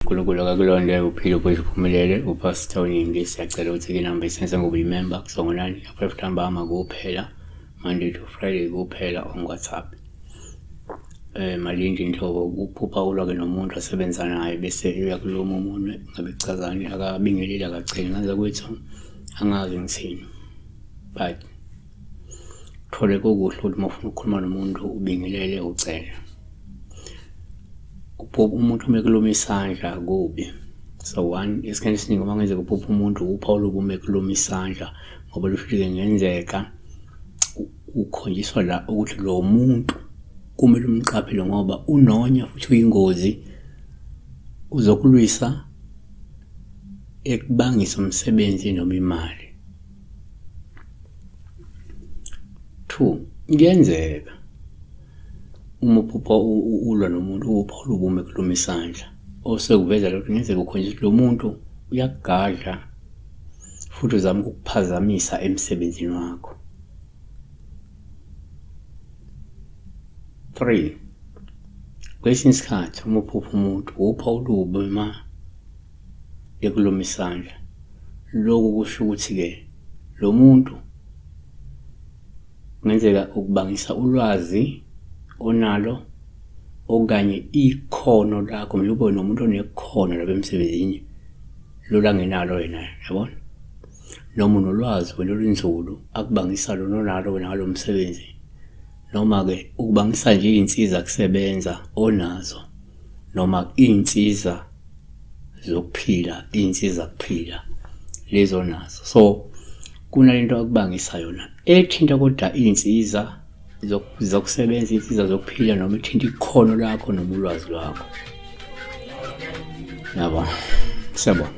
uNkulunkulu akakulonde uphile uphuze uphumelele. Upastor Unyingi siyacela ukuthi-ke inamba isenze ngoba yimember kusongonani aphela ntambama kuphela Monday to Friday kuphela on WhatsApp. Malindi inhlobo uphupha ulwa-ke nomuntu asebenza naye bese uyakuluma umunwe ngabe kuchazani akabingeleli akacheli ngaze kwethu angazi ngithini but thole kokuhle ukuthi uma ufuna ukukhuluma nomuntu ubingelele ucele. Ukuphupha umuntu uma ekuluma isandla kubi. So one isikhathi esiningi uma ngenzeka ukuphupha umuntu uPaul uma ekuluma isandla ngoba lufike ngenzeka ukhonjiswa la ukuthi lo muntu kumele umqaphele ngoba unonya futhi uyingozi uzokulwisa ekubangisa umsebenzi noma imali. 2 kuyenzeka uma uphupha ulwa nomuntu uPaul ubume kuluma isandla osekuveza lokho ngenzeka ukhonjiswa lo muntu uyakugadla futhi uzama ukukuphazamisa emsebenzini wakho. 3 kwesinye isikhathi uma uphupha umuntu uPaul ubuma ekuluma isandla lokho kusho ukuthi-ke lo muntu kungenzeka ukubangisa ulwazi onalo okanye ikhono lakho manje ube nomuntu onekhono lapha emsebenzini lo angenalo wena yabona noma unolwazi wena olunzulu akubangisa lona onalo wena ngalo msebenzi noma-ke ukubangisa nje iy'nsiza kusebenza onazo noma iy'nsiza zokuphila iy'nsiza kuphila lezo nazo. So kunalento akubangisa yona ethinta kodwa iy'nsiza zokusebenza iy'nsiza zokuphila noma ethinta ikhono lakho noma ulwazi lwakho. Yabona siyabona.